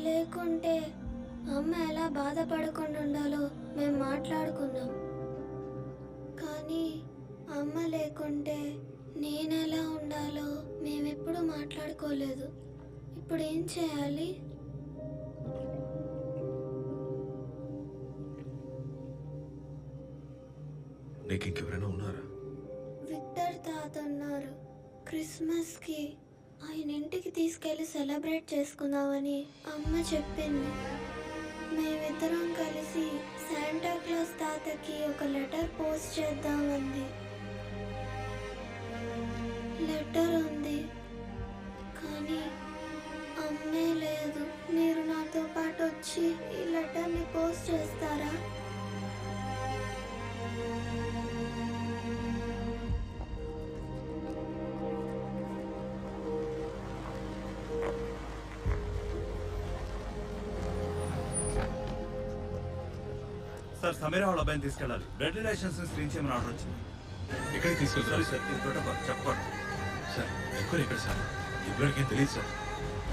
లేకుంటే అమ్మ ఎలా బాధపడకుండా ఉండాలో మేము మాట్లాడుకున్నాం. కానీ అమ్మ లేకుంటే నేనెలా ఉండాలో మేమెప్పుడు మాట్లాడుకోలేదు. ఇప్పుడు ఏం చేయాలి? నీకు ఇంకెవరైనా ఉన్నారా? విక్టర్ తాత ఉన్నారు. క్రిస్మస్కి ఆయన ఇంటికి తీసుకెళ్ళి సెలబ్రేట్ చేసుకుందామని అమ్మ చెప్పింది. మేమిద్దరం కలిసి శాంటా క్లాస్ తాతకి ఒక లెటర్ పోస్ట్ చేద్దామంది. లెటర్ ఉంది కానీ అమ్మే లేదు. మీరు నాతో పాటు వచ్చి ఈ లెటర్ని పోస్ట్ చేస్తారా? సార్ సమీరా వాళ్ళ అబ్బాయిని తీసుకెళ్ళాలి. బ్లడ్ రిలేషన్స్ స్క్రీన్ చేయమని ఆర్డర్ వచ్చింది. ఎక్కడికి తీసుకెళ్తారు సార్ ఇది ప్రోటోకాల్ చెప్పండి సార్. ఎక్కువ ఎక్కడ సార్? ఇప్పటికేం తెలియదు సార్.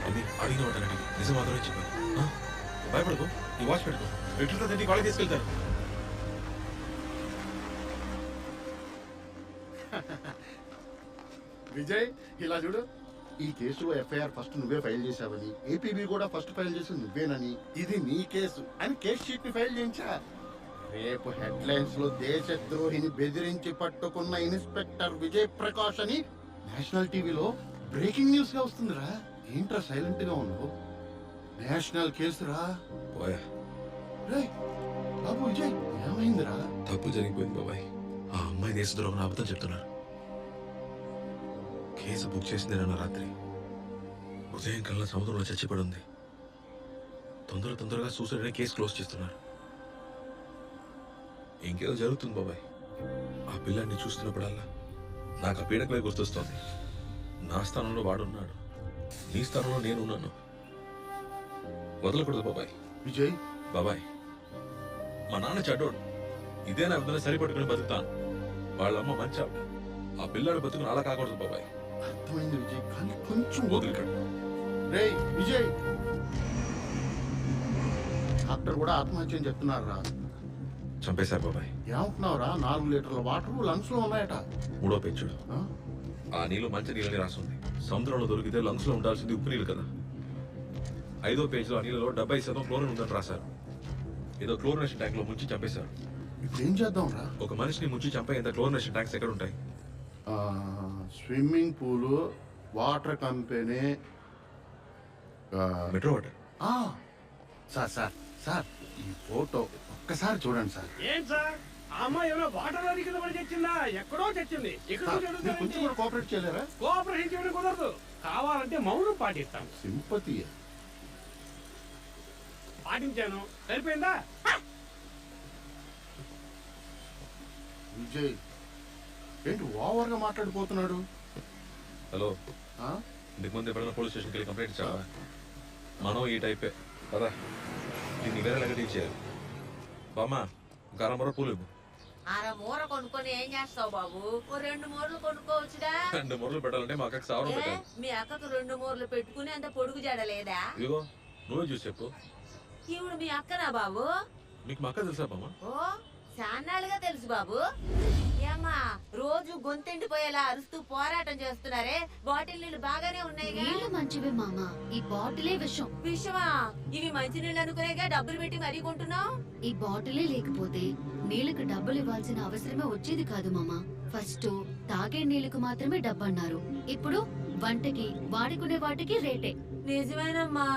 అది అడిగిన వాటండి నిజం మాత్రమే చెప్పాను. భయపడకు, ఈ వాచ్ పెట్టుకో. ఎట్లతో తిండి వాళ్ళకి తీసుకెళ్తారు. విజయ్ ఇలా చూడు, ఈ కేసు ఎఫ్ఐఆర్ ఫస్ట్ నువ్వే ఫైల్ చేశావని, ఏపీబీ కూడా ఫస్ట్ ఫైల్ చేసి నువ్వేనని, ఇది నీ కేసు అని కేసు షీట్ ని ఫైల్ చేయించా. రేపు హెడ్లైన్స్ లో దేశద్రోహిని బెదిరించి పట్టుకున్న ఇన్స్పెక్టర్ విజయ్ ప్రకాష్ అని నేషనల్ టీవీలో బ్రేకింగ్ న్యూస్ గా వస్తుందిరా. ఏంట్రా సైలెంట్ గా ఉన్నావు? నేషనల్ కేసు రా. పోయా, రేయ్ బాబు విజయ్, ఏమైందిరా? తప్పు జరిగిపోయింది బాబాయ్. ఆ అమ్మాయి దేశద్రోహం అబద్ధం చెప్తున్నారు. కేసు బుక్ చేసింది నిన్న రాత్రి. ఉదయం కల్లా సముద్రంలో చచ్చిపడి ఉంది. తొందరగా సూసైడ్ అనే కేసు క్లోజ్ చేస్తున్నారు. ఇంకేదో జరుగుతుంది బాబాయ్. ఆ పిల్లాన్ని చూస్తున్నప్పుడల్లా నాకు ఆ పీడకలే గుర్తొస్తోంది. నా స్థానంలో వాడున్నాడు, నీ స్థానంలో నేనున్నాను. వదలకూడదు బాబాయ్. విజయ్ బాబాయ్, మా నాన్న చెడ్డోడు. ఇదే నా విధంగా సరిపట్టుకుని బతుకుతాను. వాళ్ళమ్మ మంచి ఆవిడ. ఆ పిల్లాడు బతుకుని అలా కాకూడదు బాబాయ్. అర్థమైంది విజయ్, కానీ కొంచెం వదిలికాడు. రేయ్ విజయ్, డాక్టర్ కూడా ఆత్మహత్య అని చెప్తున్నారు రా. చంపేశారు బాబాయ్. ఏమంటున్నావురా? 4 లీటర్ల వాటర్ లంగ్స్ లో ఉన్నాయట. మూడో పెంచుడు. ఆ? ఆ నీళ్ళు మంచి నీళ్ళని రాస్తుంది. సముద్రంలో దొరికితే లంగ్స్ లో ఉండాల్సింది ఉప్పు నీళ్ళు కదా. 5వ పేజీలో ఆ నీళ్ళలో 70% క్లోరిన్ ఉందని రాశారు. ఏదో క్లోరినేషన్ ట్యాంక్ లో ముంచి చంపేశారు. ఇప్పుడు ఏం చేద్దాం రా? ఒక మనిషిని ముంచి చంపే ఇంత క్లోరినేషన్ ట్యాంక్స్ ఎక్కడ ఉంటాయి? Swimming pool, water company, metro water. Sir sir sir, ఈ ఫోటో ఒక్కసారి చూడండి సార్. ఏం సార్, ఆ అమ్మాయి ఏమైనా వాటర్ లో కింద పడి చచ్చిందా? ఎక్కడో చచ్చింది. ఇక్కడ సార్, మీరు కొంచెం కూడా కోఆపరేట్ చేయలేరా? కోఆపరేషన్ చేయడం కుదరదు. కావాలంటే మౌనం పాటిస్తాం. సింపతి. పాటించాను, సరిపోయిందా? విజయ్ ఏంటి ఓవర్ గా మాట్లాడిపోతున్నాడు? హలో, ఆ? ఇంతకు ముందు ఎప్పుడైనా పోలీస్ స్టేషన్కి వెళ్ళి కంప్లైంట్ ఇచ్చావా? మనం ఈ టైపే కదా. దీన్ని వేరేలాగా డీల్ చేయాలి. బామ్మ, ఇంకా అరమర పూలు ఇవ్వు. అర మూర కొనుక్కొని ఏం చేస్తావు బాబు? ఓ 2 మూరలు కొనుక్కోవచ్చుగా. 2 మూరలు పెట్టాలంటే మా అక్కకి సావరం ఏ, పెట్టాలి. మీ అక్కకు 2 మూరలు పెట్టుకుని అంత పొడుగు జడలేదా? ఇదిగో నువ్వే చూసి చెప్పు. ఈవిడ మీ అక్కనా బాబు? మీకు మా అక్క తెలుసా బామ్మ? ఓ చాన్నాళ్ళుగా తెలుసు బాబు. ఏమ్మా, రోజు గొంతెండిపోయేలా అరుస్తూ పోరాటం చేస్తున్నారే, బాటిల్ నీళ్లు బాగానే ఉన్నాయిగా? నీళ్లు మంచివే మామ, ఈ బాటిలే విషం. విషమా? ఇవి మంచి నీళ్ళు అనుకునేగా డబ్బులు పెట్టి మరీ కొంటున్నావు. ఈ బాటిలే లేకపోతే నీళ్లకు డబ్బులు ఇవ్వాల్సిన అవసరమే వచ్చేది కాదు మామ. ఫస్ట్ తాగే నీళ్లకు మాత్రమే డబ్బన్నారు. ఇప్పుడు వంటకి వాడుకునే వాటికి రేటే. నిజమేనమ్మా,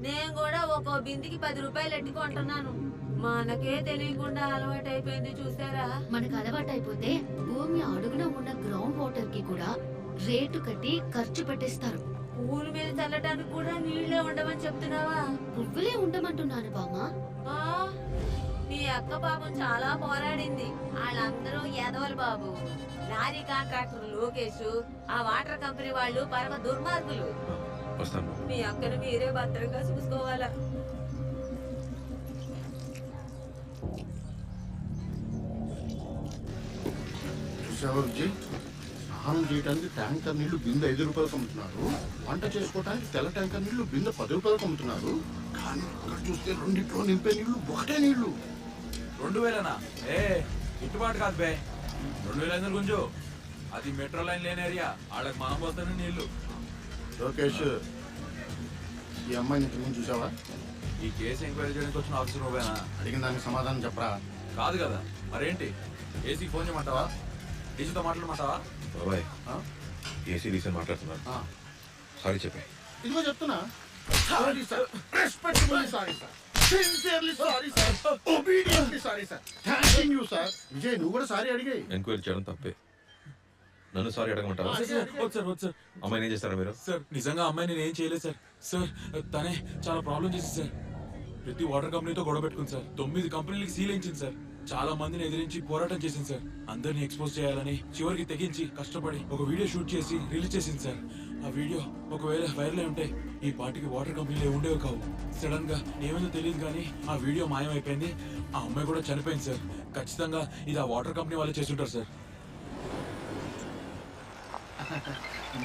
నేను కూడా ఒక్కో బిందికి 10 రూపాయలు ఎట్టి కొంటున్నాను. మనకే తెలియకుండా అలవాటు అయిపోయింది చూసారా? మనకు అలవాటైపోతే భూమి అడుగున ఉన్న గ్రౌండ్ వాటర్ కి కూడా రేటు కట్టి ఖర్చు పెట్టేస్తారు. ఊరి మీద చల్లటానికి కూడా నీళ్లే ఉండమని చెప్తున్నావా? పువ్వులే ఉండమంటున్నాను బామ్మ. ఆ, మీ అక్క పాపం చాలా పోరాడింది. వాళ్ళందరూ ఎదవలు బాబు. లారీ కాంట్రాక్టర్ లోకేష్, ఆ వాటర్ కంపెనీ వాళ్ళు పరమ దుర్మార్గులు. వస్తాను. మీ అక్కను మీరే భద్రంగా చూసుకోవాలా? చూసావా విజయ్, స్నానం చేయడానికి ట్యాంకర్ నీళ్లు బిందె 5 రూపాయలకు అమ్ముతున్నారు. వంట చేసుకోవడానికి తెల్ల ట్యాంకర్ నీళ్లు బిందె 10 రూపాయలకు అమ్ముతున్నారు. కానీ ఇక్కడ చూస్తే రెండిట్లో నింపే నీళ్లు ఒకటే నీళ్లు. 2000 ఏ గిట్టుబాటు కాదు బే. 2000 గుంజు. అది మెట్రో లైన్ లేని ఏరియా. వాళ్ళకి మనం పోతానే నీళ్లు. లోకేష్, ఈ అమ్మాయిని ఇంతకు ముందు చూసావా? ఈ కేసు ఎంక్వైరీ చేయడానికి వచ్చిన ఆఫీసర్ నువ్వేనా? అడిగిన దానికి సమాధానం చెప్పరా. కాదు కదా, మరేంటి? ఏసీకి ఫోన్ చేయమంటావా? డీసీతో మాట్లాడమంటావా? బాబాయ్ ఆ? ఏసీ డీసీ మాట్లాడుతున్నారు. ఆ. సారీ చెప్పే. ఇదిగో చెప్తున్నా. Sorry sir, respectably sorry sir, sincerely sorry sir, obediently sorry sir, thanking you sir. Vijay, నువ్వు కూడా సారీ అడిగాయి. ఎంక్వైరీ చేయడం తప్పే. నన్ను సారీ అడగమంటావా? వద్దు సార్. అమ్మాయిని ఏం చేస్తారా మీరు? సార్ నిజంగా అమ్మాయి నేను ఏం చేయలేదు సార్. సార్ తనే చాలా ప్రాబ్లం చేసింది సార్. ప్రతి వాటర్ కంపెనీతో గొడవ పెట్టుకుంది సార్. 9 కంపెనీలకి సీల్ ఇచ్చింది సార్. చాలా మందిని ఎదిరించి పోరాటం చేసింది సార్. అందరిని ఎక్స్పోజ్ చేయాలని చివరికి తెగించి కష్టపడి ఒక వీడియో షూట్ చేసి రిలీజ్ చేసింది సార్. ఆ వీడియో ఒకవేళ వైరల్ అయి ఉంటే ఈ పార్టీకి వాటర్ కంపెనీలు ఉండేవి కావు. సడన్ గా ఏమైందో తెలియదు కానీ ఆ వీడియో మాయమైపోయింది. ఆ అమ్మాయి కూడా చనిపోయింది సార్. ఖచ్చితంగా ఇది ఆ వాటర్ కంపెనీ వాళ్ళే చేస్తుంటారు సార్.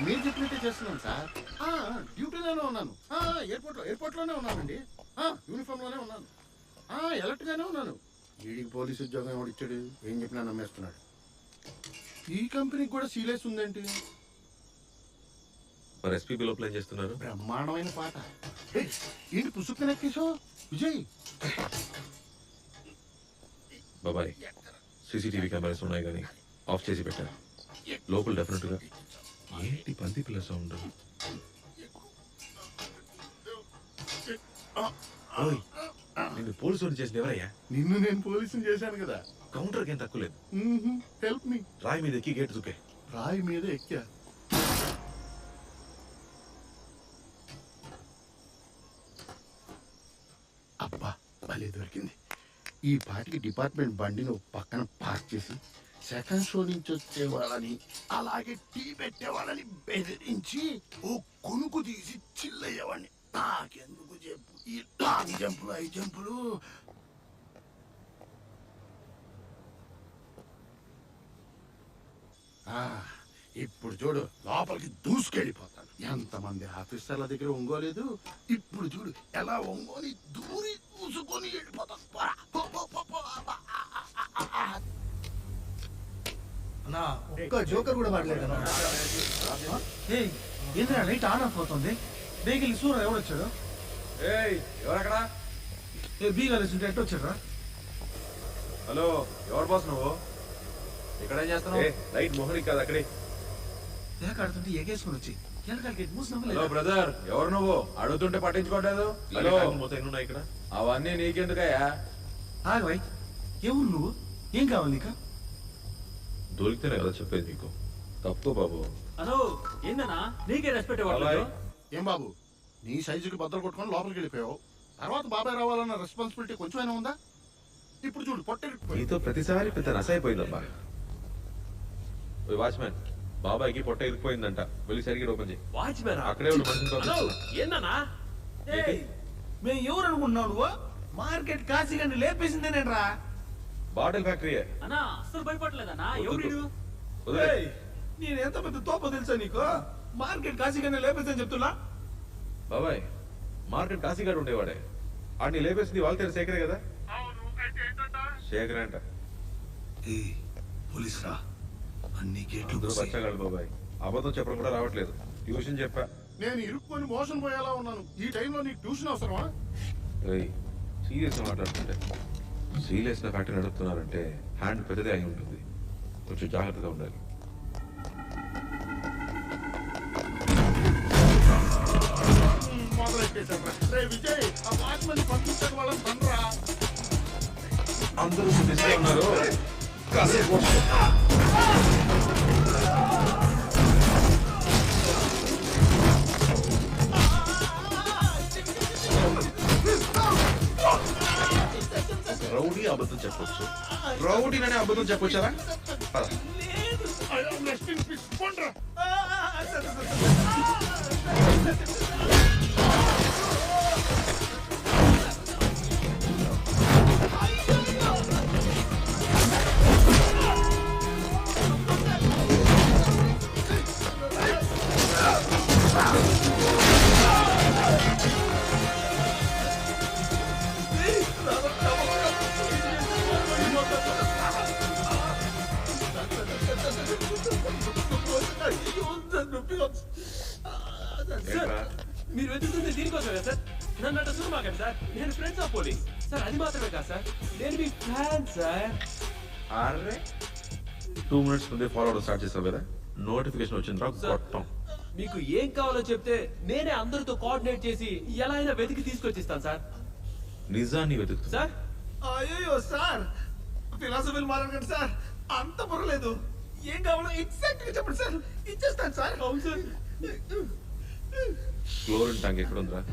మీరు చెప్పినట్టే చేస్తున్నాను సార్. డ్యూటీలోనే ఉన్నాను. ఎయిర్పోర్ట్లోనే ఉన్నానండి. యూనిఫామ్లోనే ఉన్నాను. ఎలర్ట్ గానే ఉన్నాను. వీడికి పోలీసు ఉద్యోగం ఎవడిచ్చాడు? ఏం చెప్పినా నమ్మేస్తున్నాడు. ఈ కంపెనీకి కూడా సీరియస్ ఉందేంటి? మరి ఎస్పీబీ లోపల ఏం చేస్తున్నారు? బ్రహ్మాండమైన పాట. ఏంటి పుసుక్కు నెక్కేశావు విజయ్? బాబాయ్ సీసీటీవీ కెమెరాస్ ఉన్నాయి కానీ ఆఫ్ చేసి పెట్టారు. లోపల డెఫినెట్ గా ఏంటి పంది పిల్ల సౌండ్? నిన్ను పోలీసు చేసింది ఎవరయ్యా? నిన్ను నేను పోలీసుని చేశాను కదా. కౌంటర్కి ఏం తక్కువ లేదు. Help me. రాయి మీద ఎక్కి గేట్ దుకే. రాయి మీద ఎక్కా. అబ్బా, భలే దొరికింది. ఈ పాటికి డిపార్ట్మెంట్ బండిని పక్కన పార్క్ చేసి సెకండ్ షో నుంచి వచ్చే వాళ్ళని అలాగే టీ పెట్టే వాళ్ళని బెదిరించి ఓ కొనుక్కు తీసి చిల్లయ్యేవాడిని. నాకెందుకు చెప్పు ఈ 4 జంపులు 5 జంపులు. ఇప్పుడు చూడు, లోపలికి దూసుకెళ్ళిపోతాను. ఎంతమంది ఆఫీసర్ల దగ్గర ఒంగోలేదు. ఇప్పుడు చూడు ఎలా ఒంగోని దూరి దూసుకొని వెళ్ళిపోతాను. ఒక్క జోకర్ కూడా వాడలేదు. ఏంద్రా లైట్ ఆన్ ఆఫ్ అవుతుంది? బేగిలి సూర ఎవడొచ్చాడు? ఎవరక్కడ? బీగాలేసి ఎట్టు వచ్చాడు? హలో, ఎవరు బాస్ నువ్వు? ఇక్కడ ఏం చేస్తున్నావు? లైట్ మోహన్ కాదు అక్కడే. ఆడుతుంటే ఎగేసుకుని వచ్చి వెనకాలకి మూసి హలో నవ్వలేదు. బ్రదర్, ఎవరు నువ్వు? అడుగుతుంటే పట్టించుకోవట్లేదు. హలో, మొత్తం ఎన్ని ఉన్నాయి ఇక్కడ? అవన్నీ నీకెందుకయ్యా? ఆగవై, ఎవరు నువ్వు? ఏం కావాలి నీకు? దొరికితేనే కదా చెప్పేది మీకు. తప్పు బాబు. అను ఏందన్నా నీకే రెస్పెక్ట్ బాబాయ్, ఏం బాబు, నీ సైజుకి బద్దలు కొట్టుకొని లోపలికి వెళ్ళిపోయావు. తర్వాత బాబాయ్ రావాలన్న రెస్పాన్సిబిలిటీ కొంచెమైనా ఉందా? ఇప్పుడు చూడు పొట్టెళ్ళిపోయి. నీతో ప్రతిసారి పెద్ద నస అయిపోయిందమ్మా. వాచ్మెన్, బాబాయ్కి పొట్ట ఇరిగిపోయిందంట. వెళ్ళి సరిగ్గా ఓపెన్ చేయి. వాచ్మెన్ అక్కడే ఉన్న మనిషిని పంపిస్తున్నా. ఏందన్నా? మేము ఎవరు అనుకుంటున్నావు నువ్వు? మార్కెట్ కాశీగాన్ని లేపేసిందేనేట్రా? బాటిల్ ఫ్యాక్టరీయే. అన్నా అస్సలు భయపడలేదన్నా. ఎవరు వదిలేయ్. నేను ఎంత పెద్ద తోప తెలుసా నీకు? మార్కెట్ కాశీగాన్ని లేపేసని చెప్తున్నా. బాబాయ్, మార్కెట్ కాశీగాడు ఉండేవాడే. ఆడిని లేపేసింది వాళ్ళ తెర శేఖరే కదా? శేఖరే అంట. పోలీస్ రా, అన్ని గేట్లు అందరూ బచ్చగాడు బాబాయ్. అబద్ధం చెప్పడం కూడా రావట్లేదు. ట్యూషన్ చెప్పా. నేను ఇరుక్కొని మోషన్ పోయేలా ఉన్నాను. ఈ టైంలో నీకు ట్యూషన్ అవసరమా? సీరియస్ మాట్లాడుతుంటే సీరియస్ ఫ్యాక్టరీ నడుపుతున్నారంటే హ్యాండ్ పెద్దదే అయి ఉంటుంది. కొంచెం జాగ్రత్తగా ఉండాలి. విజయ్, ఆ వాచ్మెన్ పంపించడం వాళ్ళ తండ్రా. అందరూ బిజీగా ఉన్నారు. కాసేపు రౌడీ అబద్ధం చెప్పొచ్చు. రౌడీననే అబద్ధం చెప్పొచ్చారా? మాకండి సార్, నేను ఫ్రెండ్స్ ఆఫ్ పోలీస్ సార్. అది మాత్రమే కాదు సార్, నేను మీ ఫ్యాన్ సార్. అరే 2 minutes ముందే ఫాలో అవడం స్టార్ట్ చేసావు కదా, నోటిఫికేషన్ వచ్చింది రా కొట్టం. మీకు ఏం కావాలో చెప్తే నేనే అందరితో కోఆర్డినేట్ చేసి ఎలా అయినా వెతికి తీసుకొచ్చిస్తాను సార్. నిజాన్ని వెతుకు సార్ అయ్యో సార్, ఫిలాసఫీలు మాట్లాడకండి సార్, అంత పర్లేదు. ఏం కావాలో ఎగ్జాక్ట్ గా చెప్పండి సార్, ఇచ్చేస్తాను సార్. అవును సార్. క్లోరిన్ ట్యాంక్ ఎక్కడ ఉందిరా?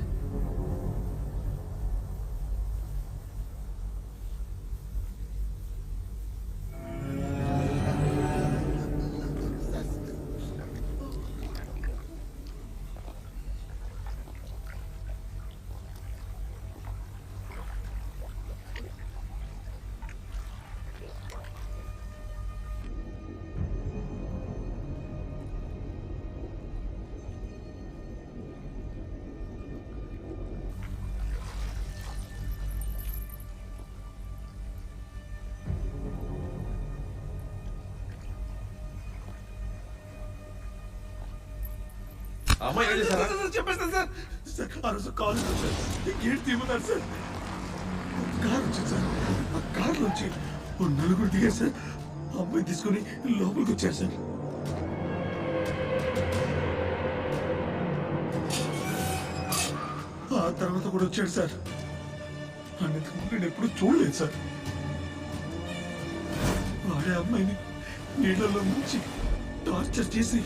అమ్మాయి ఏం చేశారా? చెప్పేస్తాను సార్. సార్ ఆ రోజు కాల్ సార్, గేట్ తీయమన్నారు సార్. కార్ వచ్చింది సార్, ఆ కార్ నుంచి 4 దిగారు సార్. అమ్మాయి తీసుకుని లోపలికి వచ్చారు సార్. ఆ తర్వాత కూడా వచ్చాడు సార్. అన్నింటికి నేను ఎప్పుడు చూడలేదు సార్. వాడే అమ్మాయిని నీళ్ళలో ముంచి టార్చర్ చేసి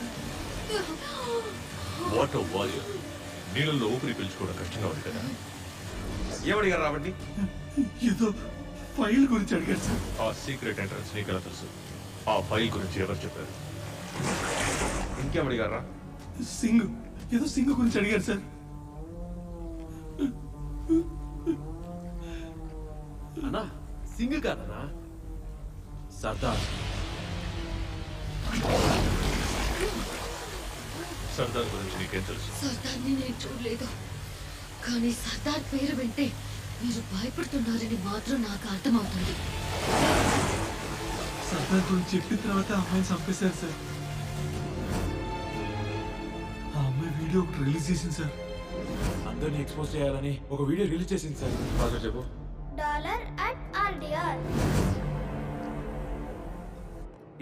వాటర్ వారియర్ నీళ్ళల్లో ఊపిరి పీల్చుకోవడం కష్టంగా ఉంది కదా. ఏమడిగారు రావండి? ఏదో ఫైల్ గురించి అడిగారు సార్. ఆ సీక్రెట్ ఎంట్రన్స్ నీకు ఎలా తెలుసు? ఆ ఫైల్ గురించి ఎవరు చెప్పారు? ఇంకేమడిగారా? సింగ్, ఏదో సింగ్ గురించి అడిగారు సార్. అన్నా సింగ్ కాదన్నా, సర్దార్. సర్దార్ గురించి నీకేం తెలుసు? సర్దార్ని నేను చూడలేదు, కానీ సర్దార్ పేరు వింటే మీరు భయపడుతున్నారని మాత్రం నాకు అర్థమవుతుంది. సర్దార్ గురించి చెప్పిన తర్వాత అమ్మాయిని చంపేశారు సార్. ఆ అమ్మాయి వీడియో ఒకటి రిలీజ్ చేసింది సార్. అందరిని ఎక్స్పోజ్ చేయాలని ఒక వీడియో రిలీజ్ చేసింది సార్. బాగా చెప్పు. $@RDR.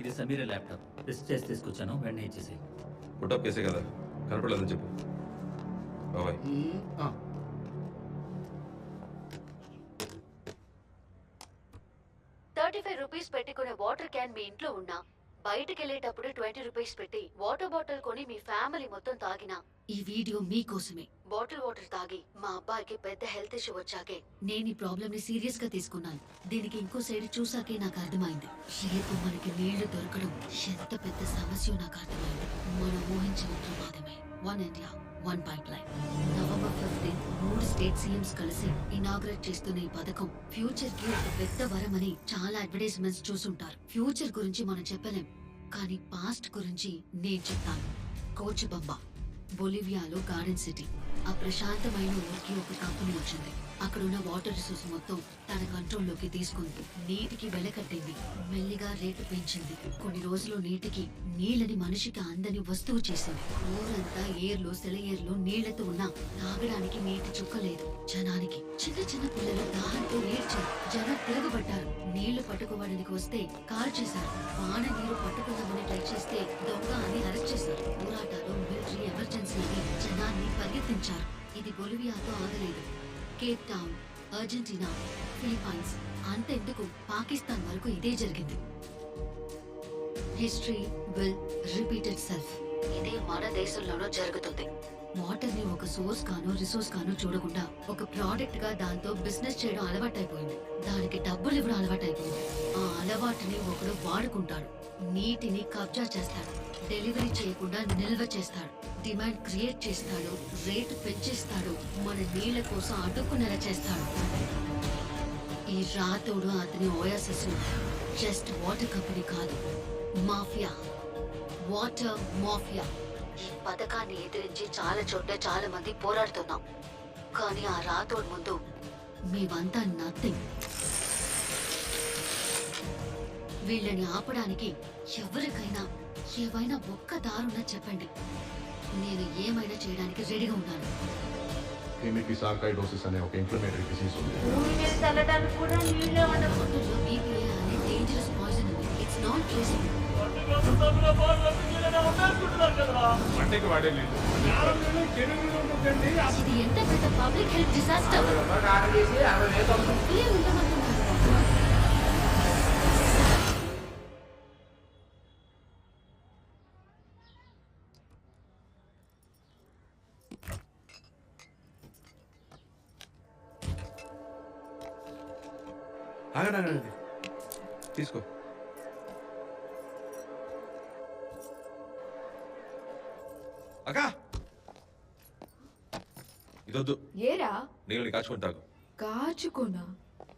ఇది సమీర ల్యాప్టాప్ టెస్ట్ చేసి తీసుకొచ్చాను, వెంటనే ఇచ్చేసి. పుట్టప్ కేసే కదా, కనపడలేదని చెప్పు. బాబాయ్ 35 రూపీస్ పెట్టుకునే వాటర్ క్యాన్ మీ ఇంట్లో ఉన్నా, బయటకు వెళ్ళేటప్పుడు 20 రూపీస్ పెట్టి వాటర్ బాటిల్ కొని మీ ఫ్యామిలీ మొత్తం తాగినా ఈ వీడియో మీకోసమే. బాటిల్ వాటర్ తాగి మా అబ్బాయికి పెద్ద హెల్త్ ఇష్యూ వచ్చాకే నేను ఈ ప్రాబ్లమ్ ని సీరియస్ గా తీసుకున్నాను. దీనికి ఇంకో సైడ్ చూసాకే నాకు అర్థమైంది, రేపు మనకి నీళ్లు దొరకడం ఎంత పెద్ద సమస్య నాకు అర్థమైంది. మనం ఊహించిన ప్రమాదమే. 1 India 1 pipe line. November 15 3 state CMs కలిసి ఇనాగ్రేట్ చేస్తున్న ఈ పథకం ఫ్యూచర్ కి ఒక పెద్ద వరం అని చాలా అడ్వర్టైజ్మెంట్స్ చూసుంటారు. ఫ్యూచర్ గురించి మనం చెప్పలేం, కానీ పాస్ట్ గురించి నేను చెప్తాను. కోచిబంబా, బొలివియాలో గార్డెన్ సిటీ. ఆ ప్రశాంతమైన ఊరికి ఒక కంపెనీ వచ్చింది. అక్కడున్న వాటర్ రిసోర్స్ మొత్తం తన కంట్రోల్లోకి తీసుకుంది. నీటికి వెలకట్టింది, మెల్లిగా రేటు పెంచింది. కొన్ని రోజులు నీటికి నీళ్ళని మనిషికి అందని వస్తువు చేసింది. ఊరంతా ఏర్లు సెలయేర్లు నీళ్లతో ఉన్నా తాగడానికి నీటి చుక్క లేదు. జనానికి చిన్న చిన్న పిల్లలు దాహంతో ఏడ్చారు. జనం తిరగబడ్డారు. నీళ్లు పట్టుకోవడానికి వస్తే కాల్ చేశారు. వాన నీరు పట్టుకుందామని ట్రై చేస్తే దొంగ అని అరెస్ట్ చేశారు. పోరాటాలు, మిలిటరీ ఎమర్జెన్సీ అని జనాన్ని పరిగెత్తించారు. ఇది బొలివియాతో ఆగలేదు. కేప్ టౌన్, అర్జెంటీనా, ఫిలిప్పైన్స్, అంతెందుకు పాకిస్తాన్ వరకు ఇదే జరిగింది. History will repeat it self. ఇదే మన దేశంలోనూ జరుగుతుంది. వాటర్ ని ఒక సోర్స్ గానో రిసోర్స్ గానో చూడకుండా ఒక ప్రోడక్ట్ గా దాంతో బిజినెస్ చేయడం అలవాటైపోయింది. దానికి డబ్బులు ఇవ్వడం అలవాటైపోయింది. ఆ అలవాటుని ఒకడు వాడుకుంటాడు. నీటిని కబ్జా చేస్తాడు. డెలివరీ చేయకుండా నిల్వ చేస్తాడు. డిమాండ్ క్రియేట్ చేస్తాడు. రేటు పెంచేస్తాడు. మన నీళ్ల కోసం అడ్డుకునేలా చేస్తాడు. ఈ రాతోడు అతని ఓయాసిస్ జస్ట్ వాటర్ కంపెనీ కాదు, మాఫియా, వాటర్ మాఫియా. ఈ పథకాన్ని ఎదిరించి చాలా చోట్ల చాలా మంది పోరాడుతున్నాం, కానీ ఆ రాతోడు ముందు మేమంతా నథింగ్. వీళ్ళని ఆపడానికి ఎవరికైనా ఏవైనా ఒక్క దారున్నా చెప్పండి, నేను ఏమైనా చేయడానికి రెడీగా ఉన్నాను. హెమిఫిసార్కైడోసిస్ అనే ఒక ఇన్ఫ్లమేటరీ డిసీజ్ ఉంది. భూమి మీద చల్లడానికి కూడా నీళ్ళే ఉండవు. BPA అనే డేంజరస్ పాయిజన్ ఉంది. It's not traceable. ఇది ఎంత పెద్ద పబ్లిక్ హెల్త్ డిసాస్టర్. ఆగండి తీసుకో. అక్క ఇదొద్దు, ఏరా నీళ్ళని కాచుకొని తాగు. కాచుకోనా?